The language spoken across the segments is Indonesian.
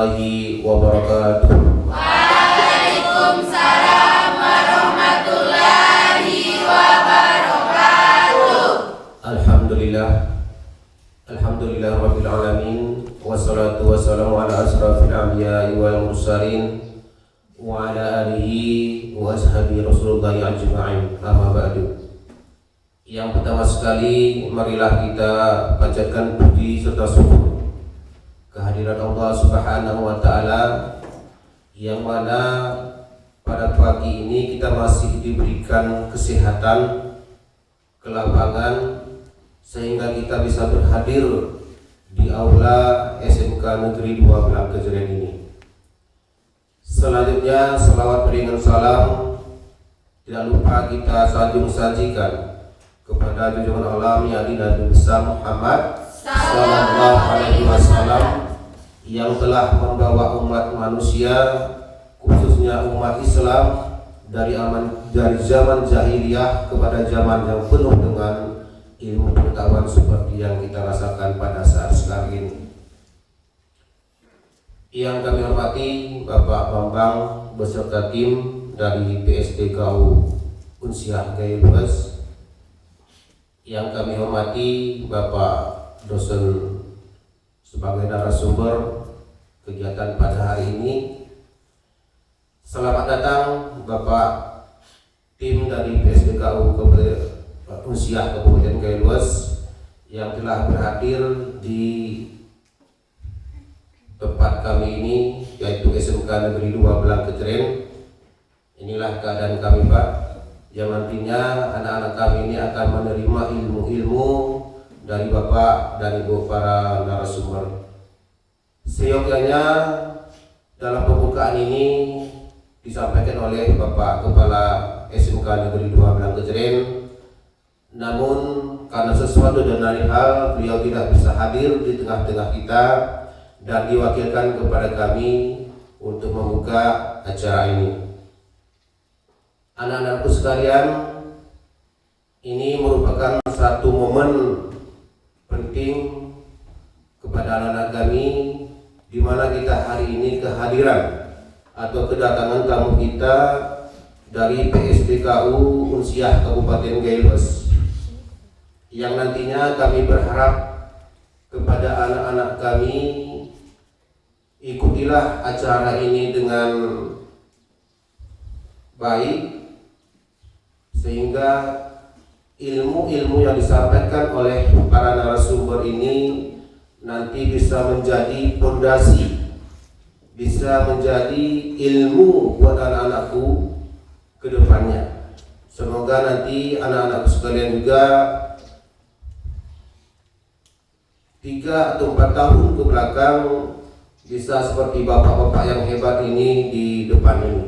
warahmatullahi wabarakatuh. Waalaikumsalam warahmatullahi wabarakatuh. Alhamdulillah rabbil alamin, wassalatu wassalamu ala asrafil anbiya'i wal mursalin wa ala alihi wa ashabi Rasulullah ajma'in. Amma ba'du. Yang pertama sekali, marilah kita panjatkan puji serta syukur kehadiran Allah Subhanahu wa taala, yang mana pada pagi ini kita masih diberikan kesehatan, kelapangan, sehingga kita bisa berhadir di aula SMK Negeri 2 Blangkejeren ini. Selanjutnya, selawat beriringan salam tidak lupa kita sajikan kepada junjungan alam yakni Nabi besar Muhammad sallallahu alaihi wasallam, yang telah membawa umat manusia, khususnya umat Islam, dari zaman jahiliyah kepada zaman yang penuh dengan ilmu pengetahuan seperti yang kita rasakan pada saat sekarang ini. Yang kami hormati Bapak Bambang beserta tim dari PSDKU Unsiah Gaya Luas. Yang kami hormati Bapak dosen sebagai narasumber kegiatan pada hari ini. Selamat datang Bapak tim dari PSDKU Unsiah Kabupaten Gaya Luas yang telah berhadir di tempat kami ini, yaitu SMK Negeri 2 Blangkejeren. Inilah keadaan kami, Pak, yang nantinya anak-anak kami ini akan menerima ilmu-ilmu dari Bapak dan Ibu para narasumber. Seyogyanya dalam pembukaan ini disampaikan oleh Bapak Kepala SMK Negeri 2 Blangkejeren, namun karena sesuatu dan lain hal beliau tidak bisa hadir di tengah-tengah kita dan diwakilkan kepada kami untuk membuka acara ini. Anak-anakku sekalian, ini merupakan satu momen penting kepada anak-anak kami, di mana kita hari ini kehadiran atau kedatangan tamu kita dari PSDKU Unsiah Kabupaten Gaya Luas, yang nantinya kami berharap kepada anak-anak kami, ikutilah acara ini dengan baik, sehingga ilmu-ilmu yang disampaikan oleh para narasumber ini nanti bisa menjadi fondasi, bisa menjadi ilmu buat anak-anakku ke depannya. Semoga nanti anak-anakku sekalian juga 3 atau 4 tahun ke belakang bisa seperti bapak-bapak yang hebat ini di depan ini.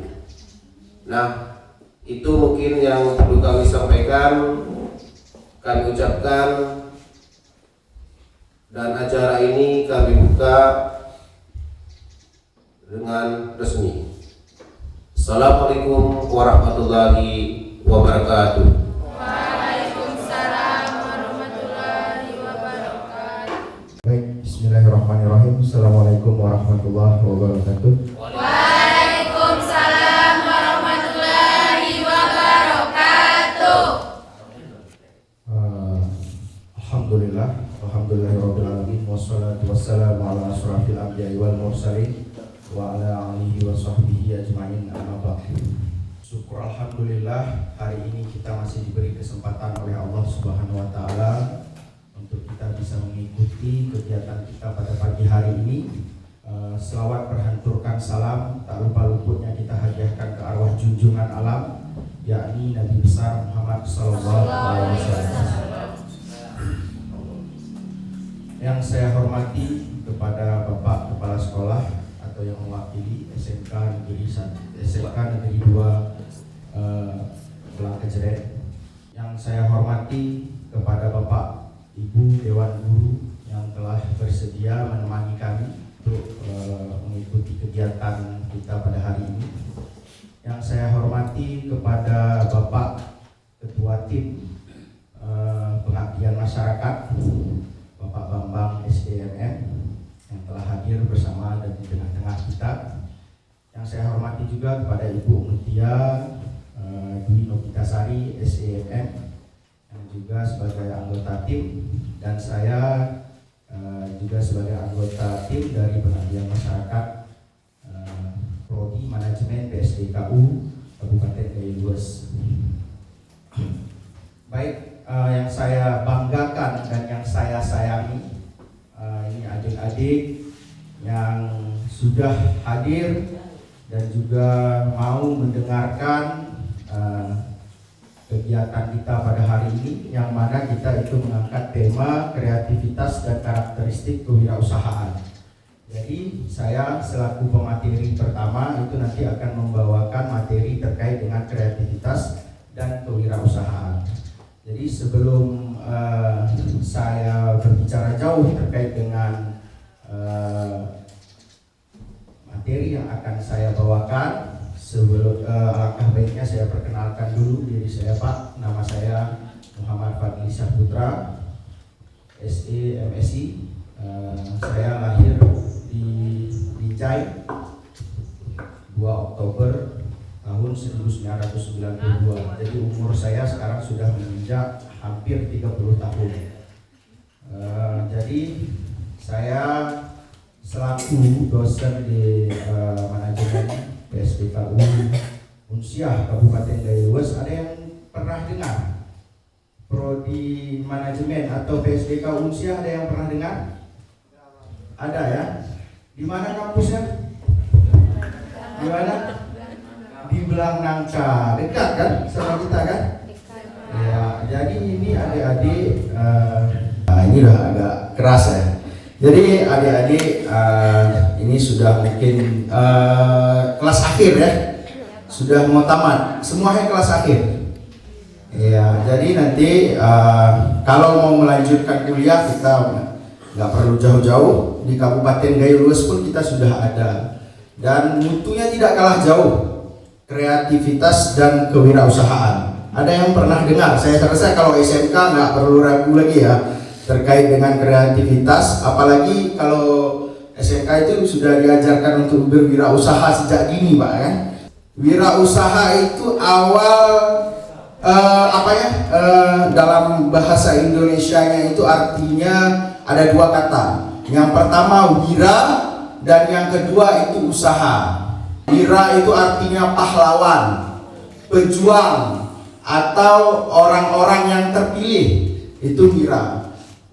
Nah, itu mungkin yang perlu kami sampaikan, kami ucapkan, dan acara ini kami buka dengan resmi. Assalamualaikum warahmatullahi wabarakatuh. Waalaikumsalam warahmatullahi wabarakatuh. Baik, bismillahirrahmanirrahim. Assalamualaikum warahmatullahi wabarakatuh. Waalaikumsalam warahmatullahi wabarakatuh. Alhamdulillahirabbil alamin, wassalatu wassalamu ala asrafil anbiya'i wal mursalin wa ala alihi wa sahbihi ajmain, amma ba'du. Syukur alhamdulillah, hari ini kita masih diberi kesempatan oleh Allah Subhanahu wa taala untuk kita bisa mengikuti kegiatan kita pada pagi hari ini. Selawat berhanturkan salam, tak lupa luputnya kita hadiahkan ke arwah junjungan alam, yakni Nabi besar Muhammad sallallahu alaihi wasallam. Yang saya hormati kepada Bapak Kepala Sekolah atau yang mewakili SMK Negeri 2 Blangkejeren. Yang saya hormati kepada Bapak Ibu Dewan Guru yang telah bersedia menemani kami untuk mengikuti kegiatan kita pada hari ini. Yang saya hormati kepada Bapak Ketua Tim Pengabdian Masyarakat, Bapak Bambang SDMM, yang telah hadir bersama dan di tengah-tengah kita. Yang saya hormati juga kepada Ibu Mutia Dwi Novitasari SEMM yang juga sebagai anggota tim, dan saya juga sebagai anggota tim dari Pengabdian Masyarakat Prodi Manajemen PSDKU Kabupaten Gayo Lues. Baik, yang saya banggakan dan yang saya sayangi, ini adik-adik yang sudah hadir dan juga mau mendengarkan kegiatan kita pada hari ini, yang mana kita itu mengangkat tema kreativitas dan karakteristik kewirausahaan. Jadi saya selaku pemateri pertama itu nanti akan membawakan materi terkait dengan kreativitas dan kewirausahaan. Jadi sebelum saya berbicara jauh terkait dengan materi yang akan saya bawakan, sebelum alangkah baiknya saya perkenalkan dulu diri saya, Pak. Nama saya Muhammad Fadli Syahputra, SE MSI. Saya lahir di Binjai 2 Oktober tahun 1992. Jadi umur saya sekarang sudah menginjak hampir 30 tahun. Jadi saya selaku dosen di manajemen PSDKU Unsiah Kabupaten Gayo Lues. Ada yang pernah dengar Prodi Manajemen atau PSDKU Unsiah? Ada yang pernah dengar? Ada ya? Di mana kampusnya? Di mana? Di Belang Nangka. Dekat kan sama kita kan? Ya, jadi ini adik-adik ini udah agak keras ya. Jadi adik-adik ini sudah mungkin kelas akhir ya, sudah mau tamat, semuanya kelas akhir. Ya, jadi nanti kalau mau melanjutkan kuliah kita nggak perlu jauh-jauh, di Kabupaten Gayo Lues pun kita sudah ada, dan mutunya tidak kalah jauh, kreativitas dan kewirausahaan. Ada yang pernah dengar? Saya rasa kalau SMK nggak perlu ragu lagi ya terkait dengan kreativitas, apalagi kalau SMK itu sudah diajarkan untuk berwirausaha sejak dini, Pak kan. Wirausaha itu awal dalam bahasa Indonesianya itu artinya ada 2 kata. Yang pertama wira dan yang kedua itu usaha. Wira itu artinya pahlawan, pejuang atau orang-orang yang terpilih, itu wira.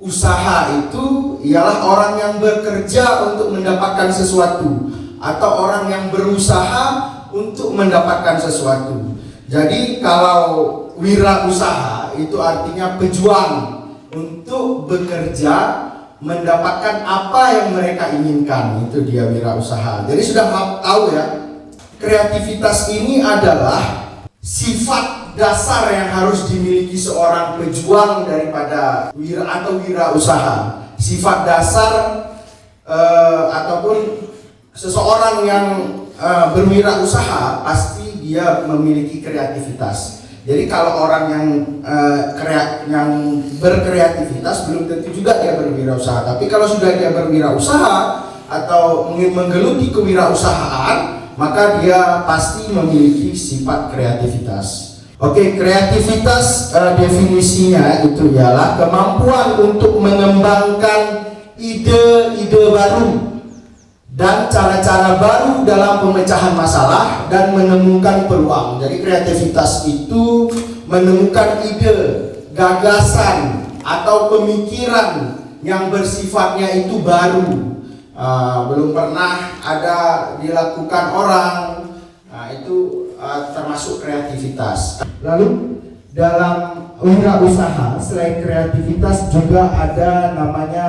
Usaha itu ialah orang yang bekerja untuk mendapatkan sesuatu atau orang yang berusaha untuk mendapatkan sesuatu. Jadi kalau wirausaha itu artinya pejuang untuk bekerja mendapatkan apa yang mereka inginkan, itu dia wirausaha. Jadi sudah tahu ya, kreativitas ini adalah sifat dasar yang harus dimiliki seorang pejuang daripada wirausaha. Sifat dasar ataupun seseorang yang berwirausaha pasti dia memiliki kreativitas. Jadi kalau orang yang berkreativitas belum tentu juga dia berwirausaha. Tapi kalau sudah dia berwirausaha atau menggeluti kewirausahaan, maka dia pasti memiliki sifat kreativitas. Oke, kreativitas definisinya itu ialah kemampuan untuk mengembangkan ide-ide baru dan cara-cara baru dalam pemecahan masalah dan menemukan peluang. Jadi kreativitas itu menemukan ide, gagasan atau pemikiran yang bersifatnya itu baru, belum pernah ada dilakukan orang. Itu termasuk kreativitas. Lalu dalam wirausaha selain kreativitas juga ada namanya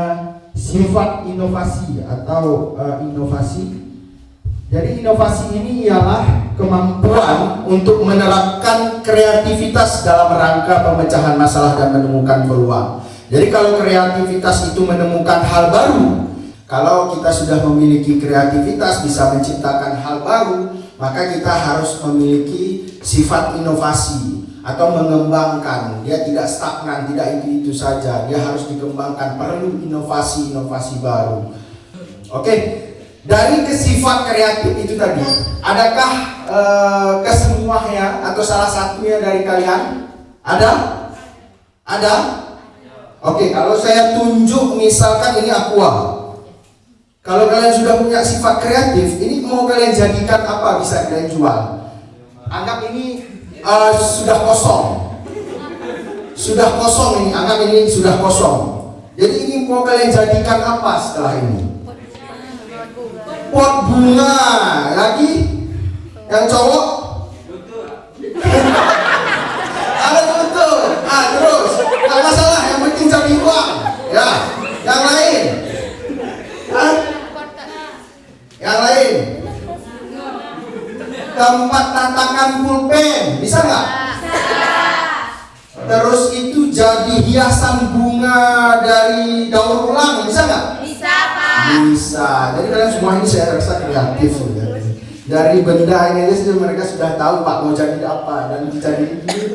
sifat inovasi atau inovasi. Jadi inovasi ini ialah kemampuan untuk menerapkan kreativitas dalam rangka pemecahan masalah dan menemukan peluang. Jadi kalau kreativitas itu menemukan hal baru, kalau kita sudah memiliki kreativitas bisa menciptakan hal baru, maka kita harus memiliki sifat inovasi atau mengembangkan. Dia tidak stagnan, tidak itu saja. Dia harus dikembangkan, perlu inovasi baru. Oke, Dari sifat kreatif itu tadi, adakah kesemuanya atau salah satunya dari kalian? Ada? Ada? Oke, kalau saya tunjuk misalkan ini aqua. Kalau kalian sudah punya sifat kreatif, ini mau kalian jadikan apa bisa kalian jual? Anggap ini sudah kosong. Sudah kosong ini, anggap ini sudah kosong. Jadi ini mau kalian jadikan apa setelah ini? Pot bunga. Lagi? Yang cowok? Ada betul. Terus, nggak masalah, yang penting cari uang. Ya, yang lain? Yang lain? Tempat tatakan pulpen, bisa nggak? Terus itu jadi hiasan bunga dari daur ulang, bisa nggak? Bisa, Pak. Bisa. Jadi kalian semua ini saya rasa kreatif ya. Dari benda ini aja mereka sudah tahu Pak mau jadi apa dan jadi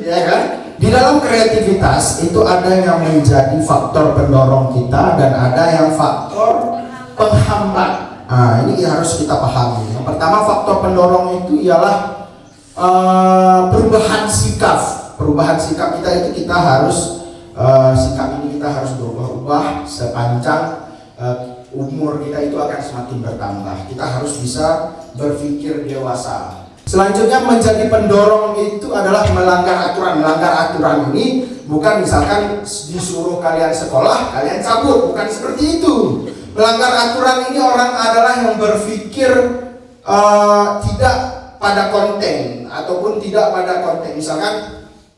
ya kan? Di dalam kreativitas itu ada yang menjadi faktor pendorong kita dan ada yang faktor penghambat. Nah, ini harus kita pahami. Yang pertama faktor pendorong itu ialah perubahan sikap. Perubahan sikap kita itu kita harus sikap ini kita harus berubah-ubah sepanjang umur kita itu akan semakin bertambah. Kita harus bisa berpikir dewasa. Selanjutnya menjadi pendorong itu adalah melanggar aturan. Melanggar aturan ini bukan misalkan disuruh kalian sekolah, kalian cabut, bukan seperti itu. Melanggar aturan ini orang adalah yang berpikir tidak pada konten ataupun tidak pada konten. Misalkan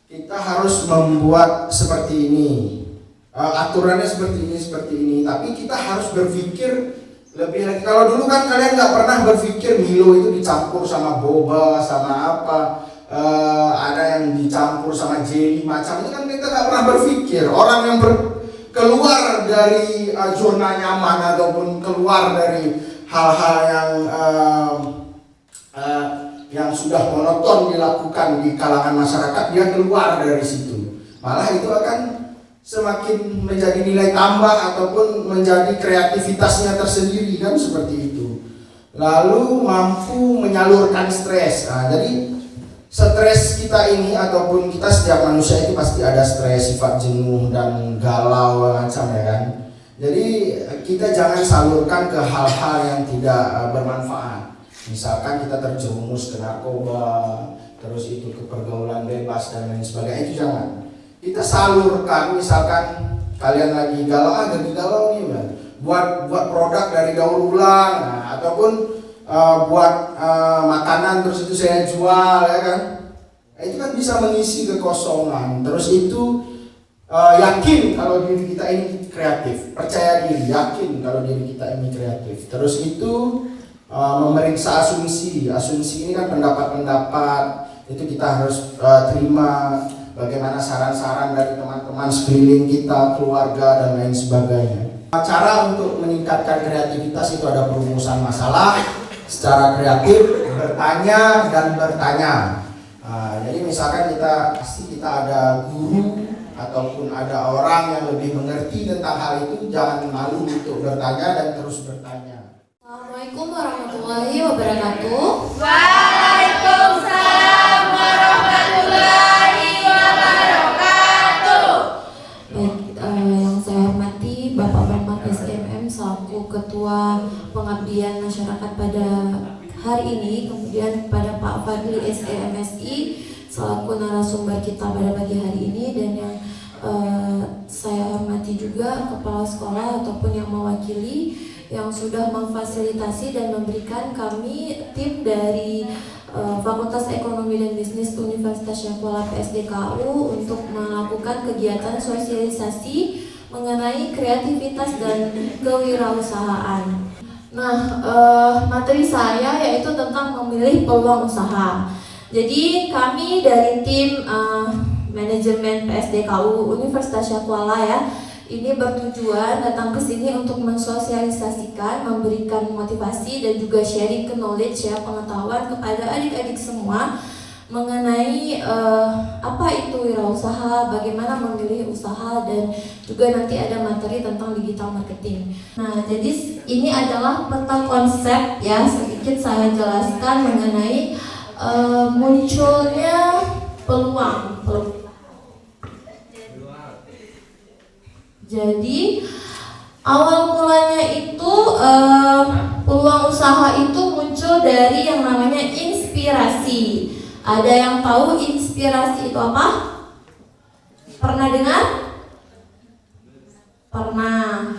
kita harus membuat seperti ini, aturannya seperti ini, tapi kita harus berpikir lebih lagi. Kalau dulu kan kalian nggak pernah berpikir Milo itu dicampur sama boba, sama apa, ada yang dicampur sama jelly macam itu kan kita nggak pernah berpikir. Orang yang keluar dari zona nyaman ataupun keluar dari hal-hal yang sudah monoton dilakukan di kalangan masyarakat, dia keluar dari situ. Malah itu akan semakin menjadi nilai tambah ataupun menjadi kreativitasnya tersendiri kan seperti itu. Lalu mampu menyalurkan stres. Nah, jadi stres kita ini ataupun kita setiap manusia itu pasti ada stres, sifat jenuh dan galau macam ya kan. Jadi kita jangan salurkan ke hal-hal yang tidak bermanfaat. Misalkan kita terjerumus ke narkoba, terus itu ke pergaulan bebas dan lain sebagainya, itu jangan. Kita salurkan, misalkan kalian lagi galau nih kan, buat produk dari daur ulang, nah, ataupun buat makanan terus itu saya jual ya kan. Nah, itu kan bisa mengisi kekosongan. Terus itu yakin kalau diri kita ini kreatif, percaya diri, yakin kalau diri kita ini kreatif. Terus itu memeriksa asumsi ini kan pendapat-pendapat itu kita harus terima, bagaimana saran-saran dari teman-teman sekeliling kita, keluarga dan lain sebagainya. Cara untuk meningkatkan kreativitas itu ada perumusan masalah secara kreatif, bertanya dan bertanya. Jadi misalkan kita ada guru ataupun ada orang yang lebih mengerti tentang hal itu, jangan malu untuk bertanya dan terus bertanya. Assalamualaikum warahmatullahi wabarakatuh. Waalaikumsalam warahmatullahi wabarakatuh. Baik, yang saya hormati Bapak Bambang SMM selaku Ketua Pengabdian Masyarakat pada hari ini, kemudian pada Pak Fadli SEMSI selaku narasumber kita pada pagi hari ini, dan yang saya hormati juga kepala sekolah ataupun yang mewakili yang sudah memfasilitasi dan memberikan kami tim dari Fakultas Ekonomi dan Bisnis Universitas Syahkuala PSDKU untuk melakukan kegiatan sosialisasi mengenai kreativitas dan kewirausahaan. Nah, materi saya yaitu tentang memilih peluang usaha. Jadi kami dari tim manajemen PSDKU Universitas Syahkuala ya, ini bertujuan datang ke sini untuk mensosialisasikan, memberikan motivasi dan juga sharing knowledge ya, pengetahuan kepada adik-adik semua mengenai apa itu wirausaha, bagaimana memilih usaha, dan juga nanti ada materi tentang digital marketing. Nah, jadi ini adalah peta konsep ya, sedikit saya jelaskan mengenai munculnya peluang. Jadi awal mulanya itu peluang usaha itu muncul dari yang namanya inspirasi. Ada yang tahu inspirasi itu apa? Pernah dengar? Pernah.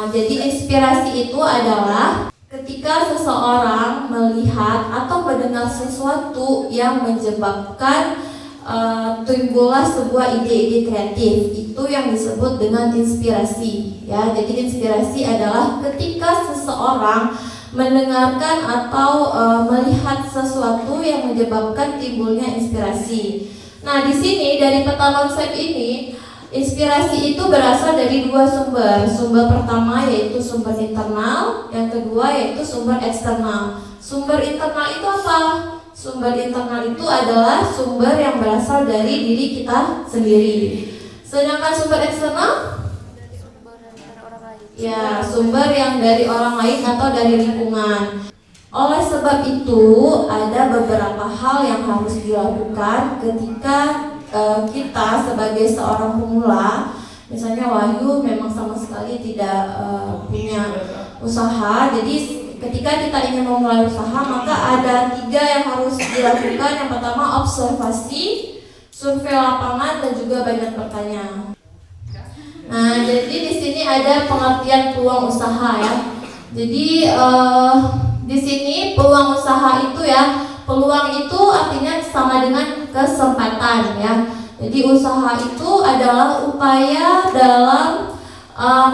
Jadi inspirasi itu adalah ketika seseorang melihat atau mendengar sesuatu yang menyebabkan timbullah sebuah ide-ide kreatif. Itu yang disebut dengan inspirasi. Ya, jadi inspirasi adalah ketika seseorang mendengarkan atau melihat sesuatu yang menyebabkan timbulnya inspirasi. Nah, di sini dari peta konsep ini, inspirasi itu berasal dari dua sumber. Sumber pertama yaitu sumber internal, yang kedua yaitu sumber eksternal. Sumber internal itu apa? Sumber internal itu adalah sumber yang berasal dari diri kita sendiri. Sedangkan sumber eksternal, ya, sumber yang dari orang lain atau dari lingkungan. Oleh sebab itu, ada beberapa hal yang harus dilakukan ketika kita sebagai seorang pemula. Misalnya Wahyu memang sama sekali tidak punya usaha. Jadi ketika kita ingin memulai usaha, maka ada 3 yang harus dilakukan. Yang pertama observasi, survei lapangan, dan juga banyak bertanya. Nah, jadi di sini ada pengertian peluang usaha ya. Jadi di sini peluang usaha itu ya, peluang itu artinya sama dengan kesempatan ya. Jadi usaha itu adalah upaya dalam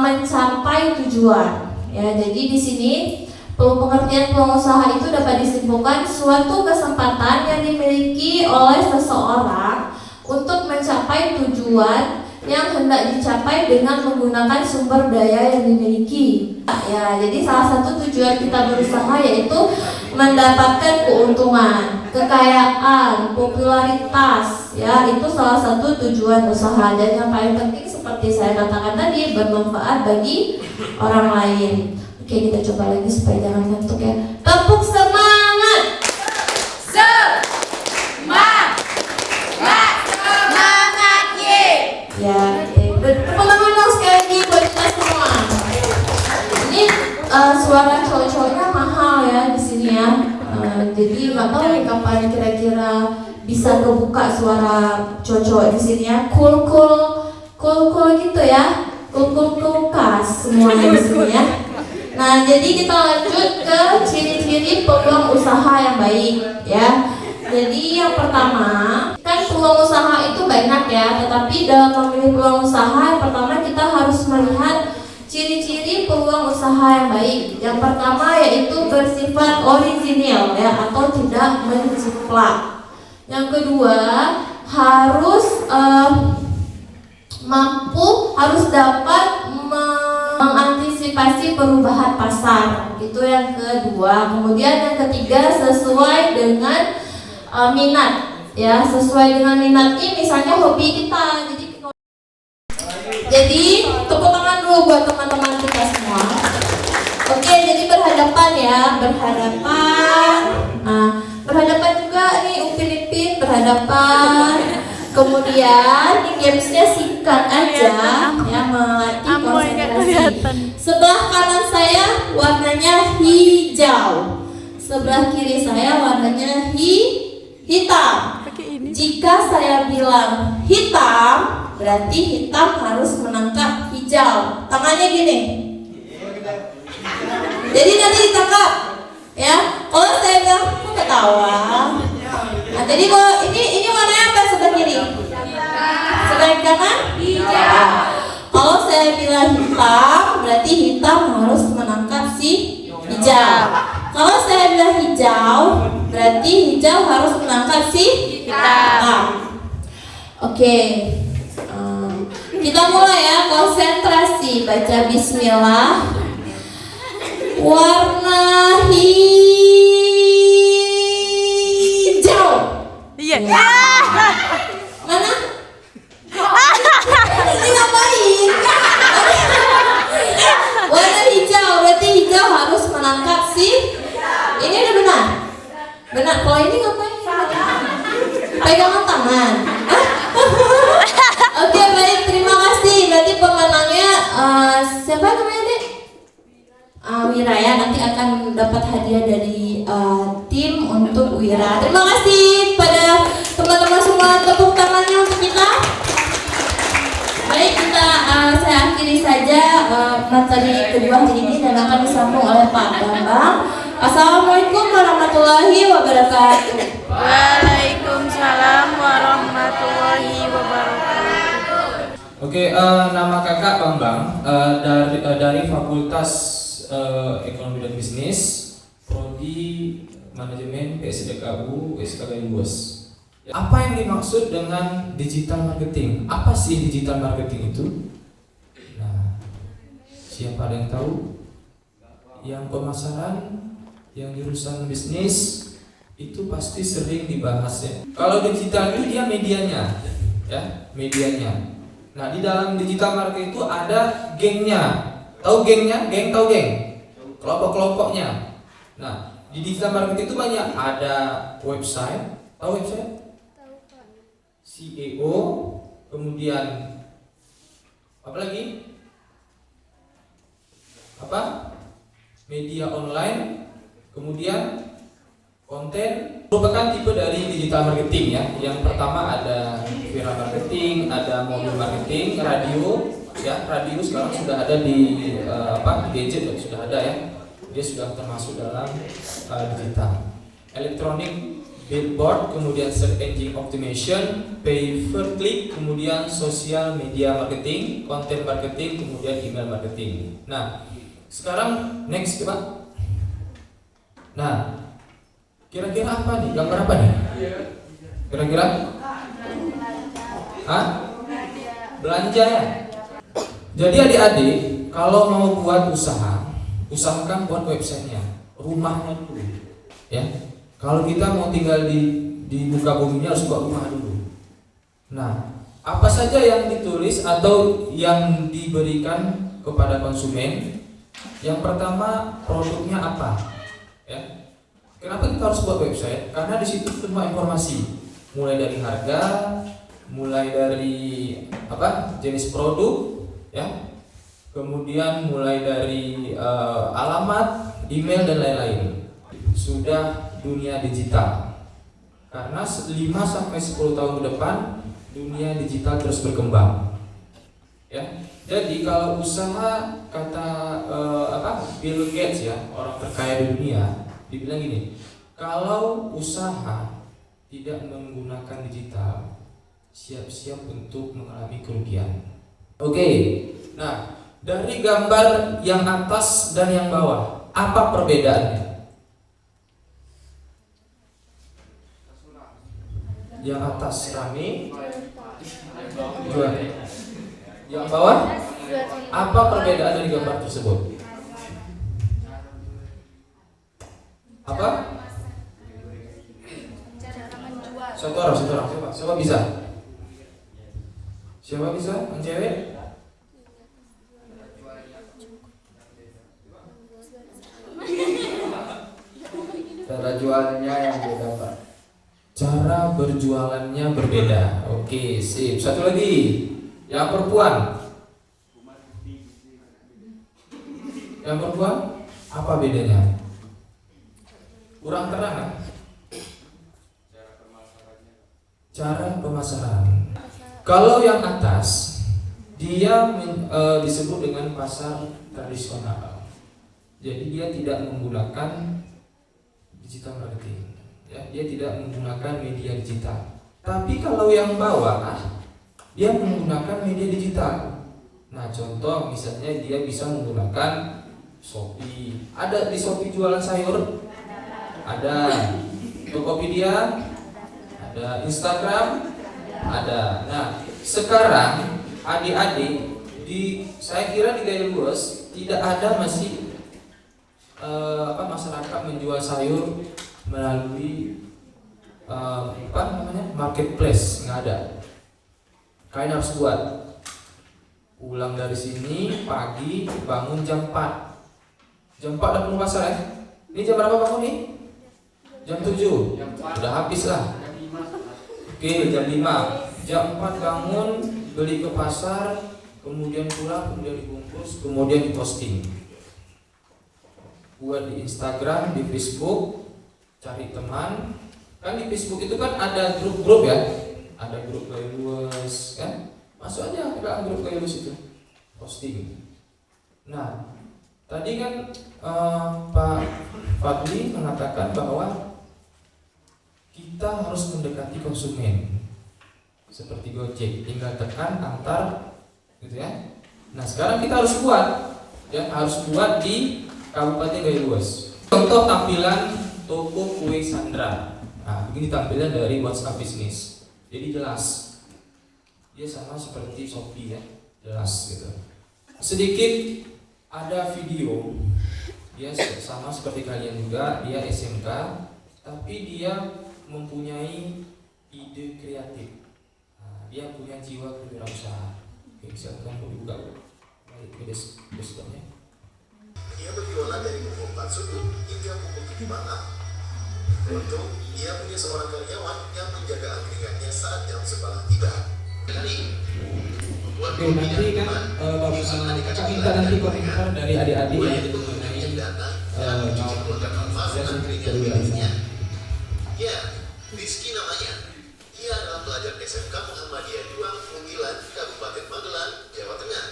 mencapai tujuan ya. Jadi di sini pengertian peluang usaha itu dapat disimpulkan suatu kesempatan yang dimiliki oleh seseorang untuk mencapai tujuan yang hendak dicapai dengan menggunakan sumber daya yang dimiliki. Ya, jadi salah satu tujuan kita berusaha yaitu mendapatkan keuntungan, kekayaan, popularitas. Ya, itu salah satu tujuan usaha, dan yang paling penting seperti saya katakan tadi, bermanfaat bagi orang lain. Oke, kita coba lagi supaya jangan ngantuk ya. Tepuk semangat. Ya, teman-teman dong sekali lagi buat kita semua. Ini suara cowok-cowoknya mahal ya di sini ya. Jadi nggak tahu nih kapan kira-kira bisa kebuka suara cowok-cowok di sini ya. Cool gitu ya. Cool kas semuanya di sini ya. Nah, jadi kita lanjut ke ciri-ciri peluang usaha yang baik ya. Jadi yang pertama, kan peluang usaha itu banyak ya, tetapi dalam memilih peluang usaha, yang pertama kita harus melihat ciri-ciri peluang usaha yang baik. Yang pertama yaitu bersifat orisinil ya, atau tidak menjiplak. Yang kedua, harus harus dapat mengantisipasi perubahan pasar. Itu yang kedua. Kemudian yang ketiga, sesuai dengan minat ya, sesuai dengan minat ini, misalnya hobi kita. Jadi tepuk tangan dulu buat teman-teman kita semua. Oke, jadi berhadapan ya, berhadapan. Nah, berhadapan juga nih, Upin Ipin berhadapan. Kemudian gamesnya singkat aja ya, melatih konsentrasi. Sebelah kanan saya warnanya hijau, sebelah kiri saya warnanya hitam. Jika saya bilang hitam, berarti hitam harus menangkap hijau. Tangannya gini. Jadi nanti ditangkap ya. Kalau saya bilang kok ketawa. Nah, jadi kalau ini warnanya apa sebelah kiri? Sebelah kanan? Hijau. Kalau saya bilang hitam, berarti hitam harus menangkap si hijau. Kalau saya bilang hijau, berarti hijau harus menangkap si hitam. Oke. Kita mulai ya, konsentrasi, baca bismillah. Warna hijau. Kalau ini ngapain? Pegangan tangan. Oke, baik, terima kasih. Berarti pemenangnya siapa namanya, Dek? Wira ya, nanti akan dapat hadiah dari tim untuk Wira. Terima kasih pada teman-teman semua, tepuk tangannya untuk kita. Baik, saya akhiri saja materi kedua hari ini dan akan disambung oleh Pak Bambang. Assalamualaikum warahmatullahi wabarakatuh. Waalaikumsalam warahmatullahi wabarakatuh. Oke, nama kakak Bambang dari Fakultas Ekonomi dan Bisnis, Prodi Manajemen PSDKU SKG Luas. Apa yang dimaksud dengan digital marketing? Apa sih digital marketing itu? Nah, siapa ada yang tahu? Yang pemasaran, yang jurusan bisnis itu pasti sering dibahas ya. Kalau digital itu dia medianya, ya, medianya. Nah, di dalam digital marketing itu ada gengnya. Tahu gengnya? Geng tahu geng? Kelompok-kelompoknya. Nah, di digital marketing itu banyak. Ada website. Tahu website? SEO, kemudian apa lagi? Apa? Media online, kemudian konten. Merupakan tipe dari digital marketing ya. Yang pertama ada viral marketing, ada mobile marketing, radio. Ya, radio sekarang sudah ada di gadget sudah ada ya. Dia sudah termasuk dalam digital. Electronic billboard, kemudian search engine optimization, pay per click, kemudian social media marketing, content marketing, kemudian email marketing. Nah, sekarang next coba. Nah, kira-kira apa nih? Gambar apa nih? Kira-kira? Hah? Belanja ya? Jadi adik-adik, kalau mau buat usaha, usahakan buat websitenya, rumahnya dulu, ya. Kalau kita mau tinggal di muka buminya harus buat rumah dulu. Nah, apa saja yang ditulis atau yang diberikan kepada konsumen? Yang pertama, produknya apa? Ya. Kenapa kita harus buat website? Karena di situ semua informasi, mulai dari harga, mulai dari jenis produk, ya. Kemudian mulai dari alamat, email dan lain-lain. Sudah dunia digital. Karena 5-10 tahun ke depan dunia digital terus berkembang. Ya. Jadi kalau usaha kata Bill Gates ya, orang terkaya di dunia, dibilang gini, kalau usaha tidak menggunakan digital, siap-siap untuk mengalami kerugian. Oke. Nah, dari gambar yang atas dan yang bawah, apa perbedaannya? Yang atas rame, jual. Yang bawah, apa perbedaan dari gambar tersebut? Apa? Satu orang, siapa bisa? Siapa bisa? Yang cewek? Cara jualnya yang beda, Pak. Cara berjualannya berbeda. Oke, sip. Satu lagi, yang perempuan. Yang perempuan, apa bedanya? Kurang terang kan? Cara pemasaran. Kalau yang atas, dia disebut dengan pasar tradisional. Jadi dia tidak menggunakan digital marketing. Ya, dia tidak menggunakan media digital. Tapi kalau yang bawah, dia menggunakan media digital. Nah, contoh misalnya dia bisa menggunakan Shopee. Ada di Shopee jualan sayur? Ada. Tokopedia? Ada. Instagram? Ada. Nah, sekarang adik-adik saya kira di Gaya Luas tidak ada masih masyarakat menjual sayur melalui marketplace, nggak ada. Kalian harus buat. Pulang dari sini pagi, bangun jam 4. Jam 4 udah penuh pasar ya. Ini jam berapa bangun nih? Jam 7 udah habis lah. Oke, jam 5. Jam 4 bangun, beli ke pasar, kemudian pulang, kemudian dibungkus, kemudian diposting. Buat di Instagram, di Facebook, cari teman. Kan di Facebook itu kan ada grup-grup ya. Ada grup Gailus kan? Masuk aja ke dalam grup Gailus itu. Posting. Nah, tadi kan Pak Fadli mengatakan bahwa kita harus mendekati konsumen seperti Gojek, tinggal tekan antar gitu ya. Nah sekarang kita harus buat ya, harus buat di Kabupaten Galuas. Contoh tampilan toko kue Sandra. Nah begini tampilan dari WhatsApp bisnis. Jadi jelas, dia sama seperti Shopee ya, jelas gitu. Sedikit ada video, dia sama seperti kalian juga, dia SMK, tapi dia mempunyai ide kreatif. Nah, dia punya jiwa kewirausahaan. Oke, silakan buka balik ke desktopnya. Ia berjualan dari pukul 4 subuh hingga pukul 7 malam. Beruntung, ia punya seorang karyawan yang menjaga angkringannya saat jam sekolah tiba. Oke, nanti kan kakak minta nanti komentar dari adik-adik yang itu mengenai Ya, Rizky namanya. Ia adalah pelajar SMK Muhammadiyah 2 Mungilan, Kabupaten Magelang, Jawa Tengah.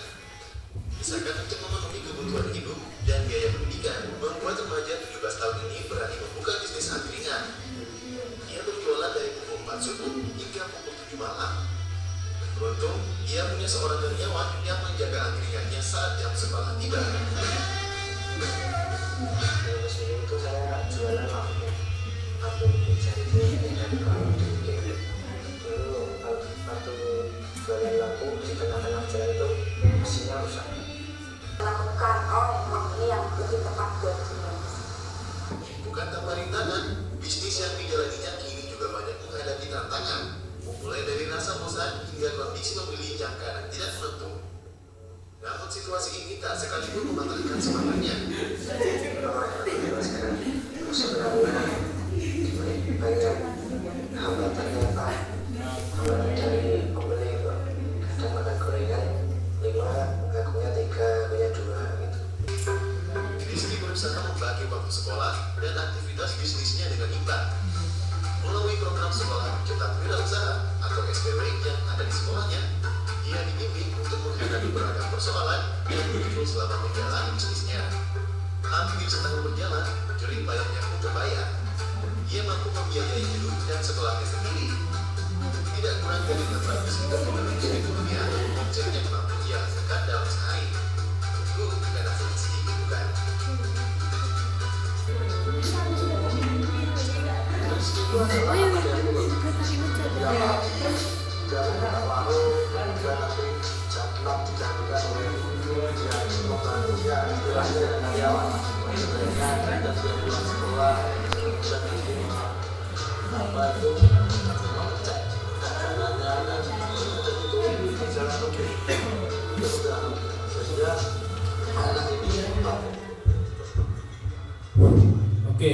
Misalkan untuk memenuhi kebutuhan hidup dan biaya pendidikan, membuat remaja 17 tahun ini berani membuka bisnis angkringan. Ia berjualan dari pukul 4 subuh hingga pukul 7 malam. Beruntung, ia punya seorang karyawan yang menjaga angkringannya saat jam sekolah tiba. Sebelum itu saya jualan aku cari dan kalau dulu waktu jualan lampu di tengah-tengah jalan itu mesinnya rusak. Lakukan ini yang lebih tepat buat sini. Bukan tanpa rintangan, bisnis yang dijalaninya kini juga banyak menghadapi tantangan, mulai dari rasa bosan hingga kondisi pembeli yang kadang tidak menentu. Namun situasi ini tak sekalipun mematahkan semangatnya. Sebenarnya banyak hambatannya Pak, hambatan dari pembeli kadang makan gorengan 5, ngakunya 3, punya 2 gitu. Rizky berusaha membagi waktu sekolah dan aktivitas bisnisnya dengan imbang. Melalui program sekolah pencetak wirausaha atau SPW yang ada di sekolahnya, ia dibimbing untuk menghadapi beragam persoalan yang muncul selama menjalani bisnisnya. Hampir setahun berjalan, jerih payahnya pun terbayar. Ia mampu membiayai hidup dan sekolahnya sendiri. Tidak kurang dari 600 rupiah, omset yang mampu ia hasilkan dalam sehari. Tunggu, tidak ada sedikit bukan? Oke,